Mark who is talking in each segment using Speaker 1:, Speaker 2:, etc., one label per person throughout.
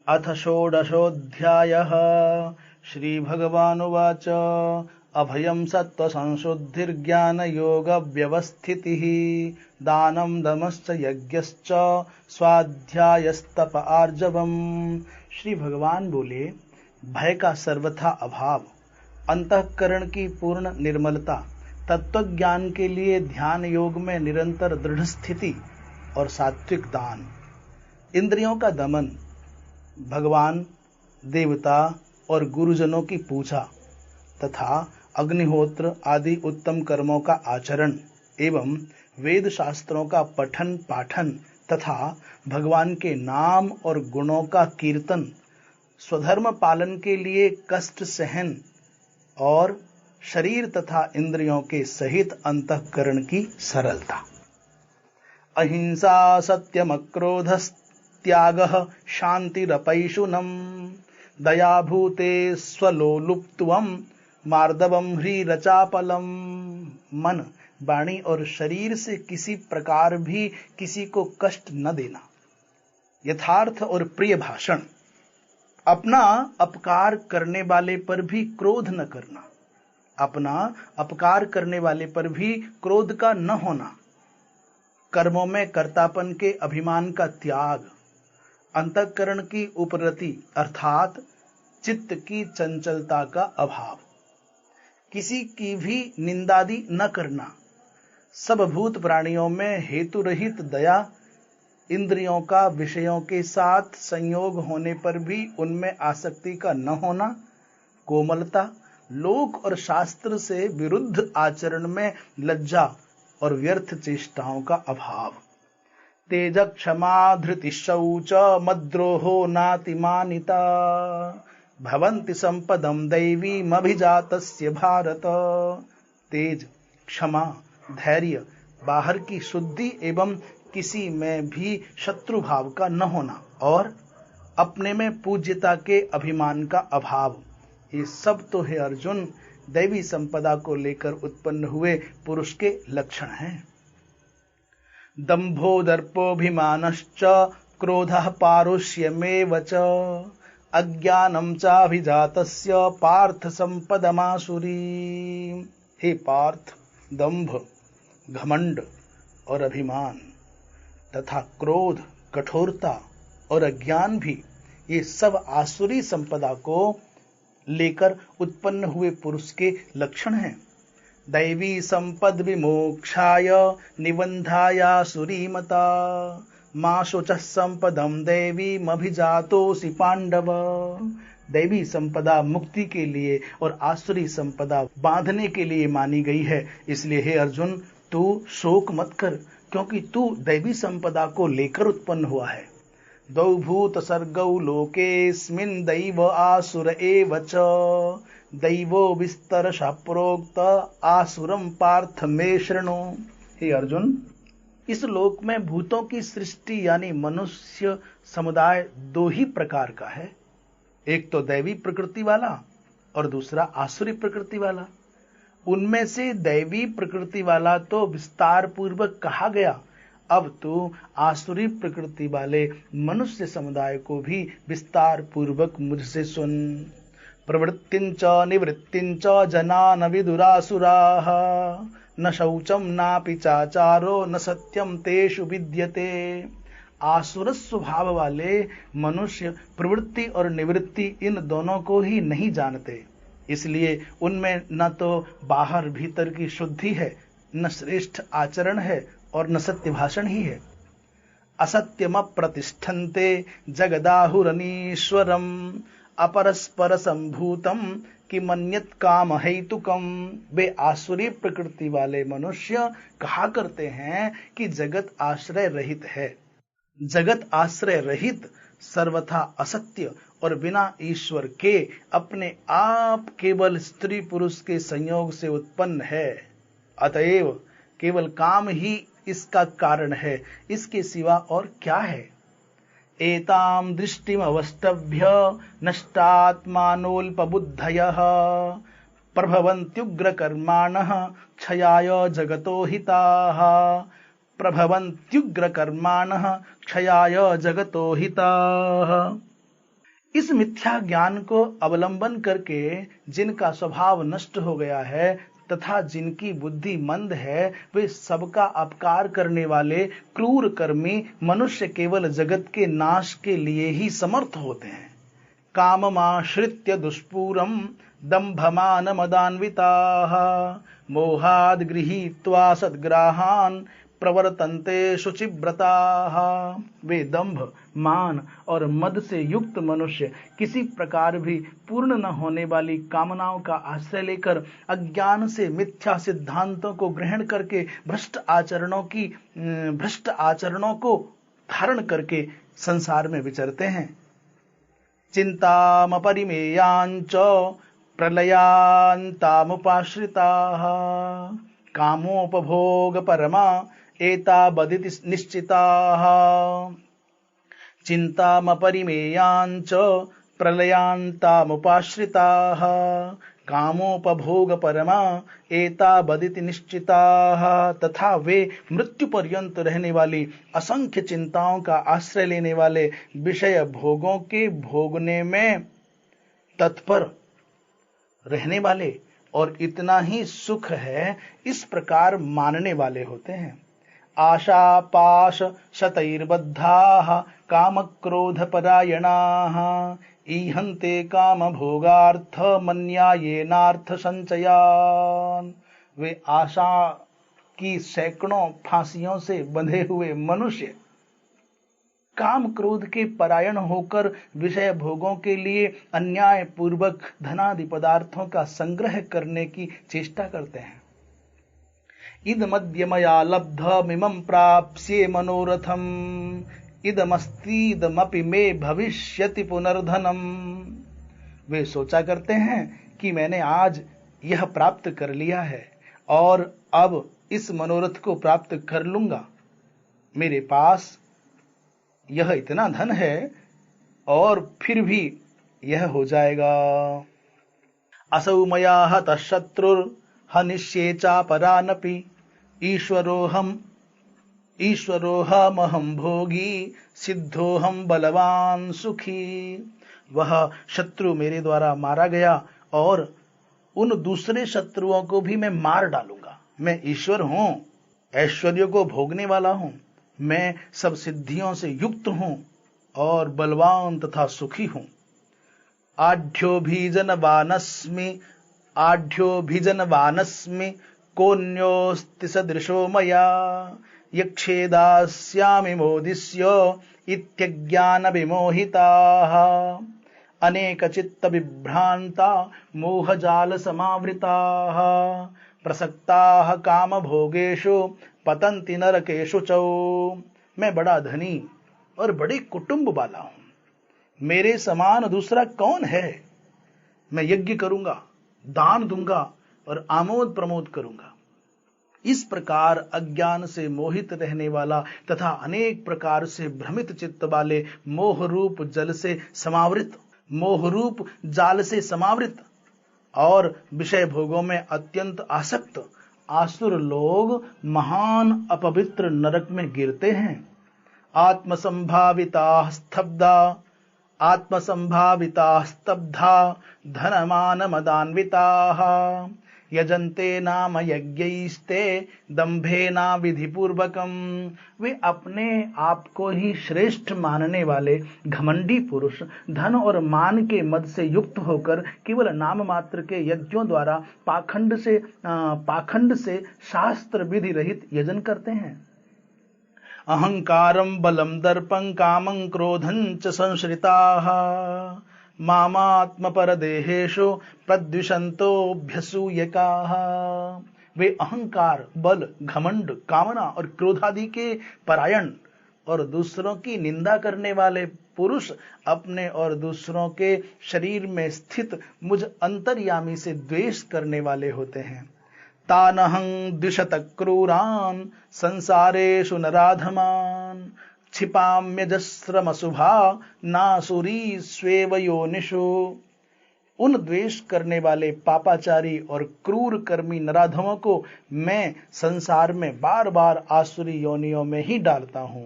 Speaker 1: अथ षोडशोऽध्यायः। श्रीभगवानुवाच अभयं सत्त्वसंशुद्धिर्ज्ञानयोगव्यवस्थितिः दानं दमश्च यज्ञश्च स्वाध्यायस्तप आर्जवम्। श्री भगवान बोले, भय का सर्वथा अभाव, अंतःकरण की पूर्ण निर्मलता, तत्वज्ञान के लिए ध्यान योग में निरंतर दृढ़ स्थिति और सात्विक दान, इंद्रियों का दमन, भगवान, देवता और गुरुजनों की पूजा तथा अग्निहोत्र आदि उत्तम कर्मों का आचरण एवं वेद शास्त्रों का पठन पाठन तथा भगवान के नाम और गुणों का कीर्तन, स्वधर्म पालन के लिए कष्ट सहन और शरीर तथा इंद्रियों के सहित अंतःकरण की सरलता। अहिंसा सत्यमक्रोधस्त्यागः शान्तिरपैशुनम् दयाभूते स्वलोलुप्त्वम् मार्दवम् ह्रीरचापलम्। मन, वाणी और शरीर से किसी प्रकार भी किसी को कष्ट न देना, यथार्थ और प्रिय भाषण, अपना अपकार करने वाले पर भी क्रोध न करना, अपना अपकार करने वाले पर भी क्रोध का न होना, कर्मों में कर्तापन के अभिमान का त्याग, अंतःकरण की उपरति अर्थात चित्त की चंचलता का अभाव, किसी की भी निंदादि न करना, सब भूत प्राणियों में हेतु रहित दया, इंद्रियों का विषयों के साथ संयोग होने पर भी उनमें आसक्ति का न होना, कोमलता, लोक और शास्त्र से विरुद्ध आचरण में लज्जा और व्यर्थ चेष्टाओं का अभाव, तेज क्षमा धृति शौच मद्रोहो नातिमानिता भवन्ति संपदम दैवीमभिजातस्य भारत। तेज, क्षमा, धैर्य, बाहर की शुद्धि एवं किसी में भी शत्रु भाव का न होना और अपने में पूज्यता के अभिमान का अभाव, ये सब तो है अर्जुन दैवी संपदा को लेकर उत्पन्न हुए पुरुष के लक्षण हैं। दंभो दर्पोभिमानश्च क्रोधः पारुष्यमेव च अज्ञानं चाभिजातस्य पार्थ संपदमासुरी। हे पार्थ, दंभ, घमंड और अभिमान तथा क्रोध, कठोरता और अज्ञान भी, ये सब आसुरी संपदा को लेकर उत्पन्न हुए पुरुष के लक्षण हैं। दैवी संपद विमोक्षाय निबंधायासुरी मता मां शुचः संपदम दैवीमभिजातोऽसि पांडव। दैवी संपदा मुक्ति के लिए और आसुरी संपदा बांधने के लिए मानी गई है। इसलिए हे अर्जुन, तू शोक मत कर, क्योंकि तू दैवी संपदा को लेकर उत्पन्न हुआ है। द्वौ भूत सर्गौ लोकेस्मिन् दैव आसुर एव च दैवो विस्तरशः प्रोक्त आसुरं पार्थ मे शृणु। हे अर्जुन, इस लोक में भूतों की सृष्टि यानी मनुष्य समुदाय दो ही प्रकार का है, एक तो दैवी प्रकृति वाला और दूसरा आसुरी प्रकृति वाला। उनमें से दैवी प्रकृति वाला तो विस्तार पूर्वक कहा गया, अब तो आसुरी प्रकृति वाले मनुष्य समुदाय को भी विस्तार पूर्वक मुझसे सुन। प्रवृत्तिंच निवृत्तिंच जना विदुरासुराः न शौचम नापि चाचारो न सत्यम तेषु विद्यते। आसुर स्वभाव वाले मनुष्य प्रवृत्ति और निवृत्ति इन दोनों को ही नहीं जानते, इसलिए उनमें न तो बाहर भीतर की शुद्धि है, न श्रेष्ठ आचरण है और न सत्य भाषण ही है। असत्यम प्रतिष्ठन्ते जगदाहुरनीश्वरम अपरस्पर संभूतम किमन्यत् काम हेतुकम। वे आसुरी प्रकृति वाले मनुष्य कहा करते हैं कि जगत आश्रय रहित है। जगत आश्रय रहित, सर्वथा असत्य और बिना ईश्वर के अपने आप केवल स्त्री पुरुष के संयोग से उत्पन्न है। अतएव केवल काम ही इसका कारण है, इसके सिवा और क्या है। एतां दृष्टिमवष्टभ्य नष्टात्मानोल्पबुद्धयः प्रभवन्त्युग्रकर्माणः क्षयाय जगतो हिताः। प्रभवन्त्युग्रकर्माणः क्षयाय जगतो हिताः। इस मिथ्या ज्ञान को अवलंबन करके जिनका स्वभाव नष्ट हो गया है तथा जिनकी बुद्धि मंद है, वे सबका अपकार करने वाले क्रूर कर्मी मनुष्य केवल जगत के नाश के लिए ही समर्थ होते हैं। काममाश्रित्य दुष्पूरम दंभमान मदान्विताः मोहाद गृहीत्वा सद्ग्राहान् प्रवर्तन्ते शुचिव्रताः। वे दंभ, मान और मद से युक्त मनुष्य किसी प्रकार भी पूर्ण न होने वाली कामनाओं का आश्रय लेकर अज्ञान से मिथ्या सिद्धांतों को ग्रहण करके भ्रष्ट आचरणों को धारण करके संसार में विचरते हैं। चिंतामपरिमेयांच प्रलयांतामुपाश्रिताः कामोपभोगपरमा एतावदिति निश्चिताः। चिंतामपरिमेयांच प्रलयांतामुपाश्रिताः कामोपभोगपरमा एतावदिति निश्चिताः। तथा वे मृत्यु पर्यंत रहने वाली असंख्य चिंताओं का आश्रय लेने वाले विषय भोगों के भोगने में तत्पर रहने वाले और इतना ही सुख है इस प्रकार मानने वाले होते हैं। आशा पाश शतैर्बद्धाः काम क्रोध परायणाः ईहन्ते काम भोगार्थ मन्यायेनार्थ संचयान्। वे आशा की सैकड़ों फांसियों से बंधे हुए मनुष्य काम क्रोध के परायण होकर विषय भोगों के लिए अन्याय पूर्वक धनादि पदार्थों का संग्रह करने की चेष्टा करते हैं। इदमद्य मया लब्धमिमं प्राप्स्ये मनोरथम इदमस्तीदमपि मे भविष्यति पुनर्धनम। वे सोचा करते हैं कि मैंने आज यह प्राप्त कर लिया है और अब इस मनोरथ को प्राप्त कर लूंगा। मेरे पास यह इतना धन है और फिर भी यह हो जाएगा। असौ मया हतः शत्रुर्हनिष्ये चापरानपि ईश्वरोऽहमहं भोगी सिद्धोऽहं बलवान सुखी। वह शत्रु मेरे द्वारा मारा गया और उन दूसरे शत्रुओं को भी मैं मार डालूंगा। मैं ईश्वर हूं, ऐश्वर्य को भोगने वाला हूं, मैं सब सिद्धियों से युक्त हूं और बलवान तथा सुखी हूं। आढ्योभिजनवानस्मि कोऽन्योऽस्ति सदृशो मया यक्षे दास्यामि मोदिष्य इत्यज्ञान विमोहिताः अनेकचित्तविभ्रान्ता मोहजाल समावृताः प्रसक्ताः कामभोगेषु पतन्ति नरकेषु च। मैं बड़ा धनी और बड़े कुटुंब वाला हूं, मेरे समान दूसरा कौन है। मैं यज्ञ करूंगा, दान दूंगा और आमोद प्रमोद करूंगा। इस प्रकार अज्ञान से मोहित रहने वाला तथा अनेक प्रकार से भ्रमित चित्त वाले मोहरूप जाल से समावृत और विषय भोगों में अत्यंत आसक्त आसुर लोग महान अपवित्र नरक में गिरते हैं। आत्मसंभाविता स्तब्धा धनमान मदान्विताः यजन्ते नाम यज्ञैस्ते दंभेना विधिपूर्वकम। वे अपने आप को ही श्रेष्ठ मानने वाले घमंडी पुरुष धन और मान के मद से युक्त होकर केवल नाम मात्र के यज्ञों द्वारा पाखंड से शास्त्र विधि रहित यजन करते हैं। अहंकारं बलं दर्पं कामं क्रोधं च संश्रिताः मामात्मपरदेहेषु प्रद्विषन्तोऽभ्यसूयकाः। वे अहंकार, बल, घमंड, कामना और क्रोधादि के परायण और दूसरों की निंदा करने वाले पुरुष अपने और दूसरों के शरीर में स्थित मुझ अंतर्यामी से द्वेष करने वाले होते हैं। तानहं द्विषत क्रूरान् संसारेषु नराधमान् क्षिपाम्यजस्रमशुभा नासुरी स्वेव योनिषु। उन द्वेष करने वाले पापाचारी और क्रूर कर्मी नराधमों को मैं संसार में बार बार आसुरी योनियों में ही डालता हूं।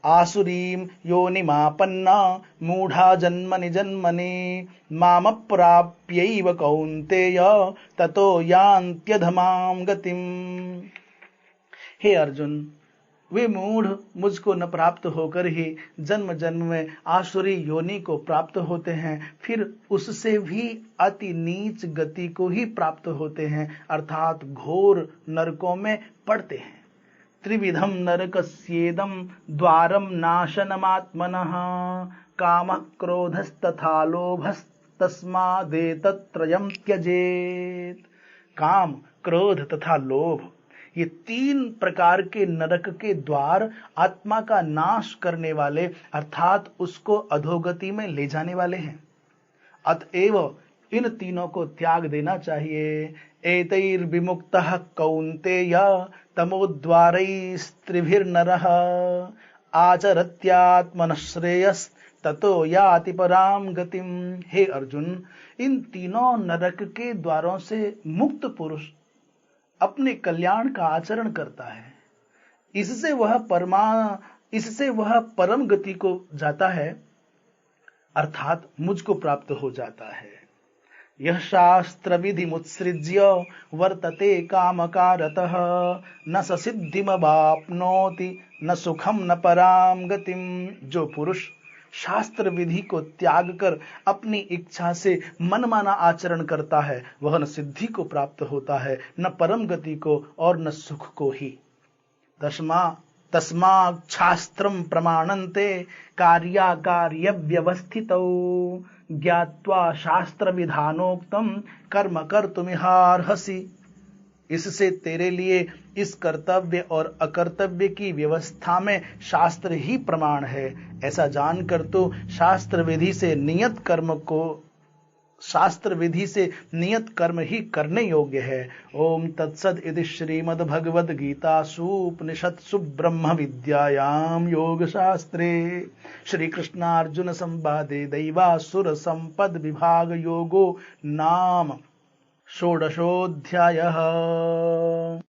Speaker 1: आसुरीं योनिमापन्ना मूढ़ा जन्मनि जन्मनि मामप्राप्यैव कौन्तेय ततो यान्त्यधमां गतिम्। हे अर्जुन, वे मूढ़ मुझको न प्राप्त होकर ही जन्म जन्म में आसुरी योनि को प्राप्त होते हैं, फिर उससे भी अति नीच गति को ही प्राप्त होते हैं, अर्थात घोर नरकों में पड़ते हैं। त्रिविधम नरकस्येदं द्वारम नाशनमात्मनः कामः क्रोधस्तथा लोभस्तस्मादेतत्त्रयं त्यजेत्। काम, क्रोध तथा लोभ, ये 3 प्रकार के नरक के द्वार आत्मा का नाश करने वाले अर्थात उसको अधोगति में ले जाने वाले हैं। अतएव इन तीनों को त्याग देना चाहिए। एतैर्विमुक्तः कौन्तेय तमोद्वारैस्त्रिभिर्नरः आचरत्यात्मनः श्रेयस् ततो याति पराम गतिम। हे अर्जुन, इन तीनों नरक के द्वारों से मुक्त पुरुष अपने कल्याण का आचरण करता है, इससे वह परम गति को जाता है, अर्थात मुझको प्राप्त हो जाता है। यह शास्त्र विधि मुत्सृज्य वर्तते कामकारतः न स सिद्धिमवाप्नोति न सुखम न पराम गतिम। जो पुरुष शास्त्र विधि को त्याग कर अपनी इच्छा से मनमाना आचरण करता है, वह न सिद्धि को प्राप्त होता है, न परम गति को और न सुख को ही। तस्मात् शास्त्रम प्रमाणन्ते कार्याकार्य व्यवस्थितौ ज्ञात्वा शास्त्र विधानोक्तम कर्म कर्तुमिहार्हसि। इससे तेरे लिए इस कर्तव्य और अकर्तव्य की व्यवस्था में शास्त्र ही प्रमाण है, ऐसा जानकर तो शास्त्र विधि से नियत कर्म ही करने योग्य है। ओम तत्सद इति श्रीमद्भगवद गीतासु उपनिषत्सु ब्रह्म विद्यायां योग शास्त्रे श्री कृष्णार्जुन संवादे दैवासुर संपद विभाग योगो नाम षोडशोऽध्यायः।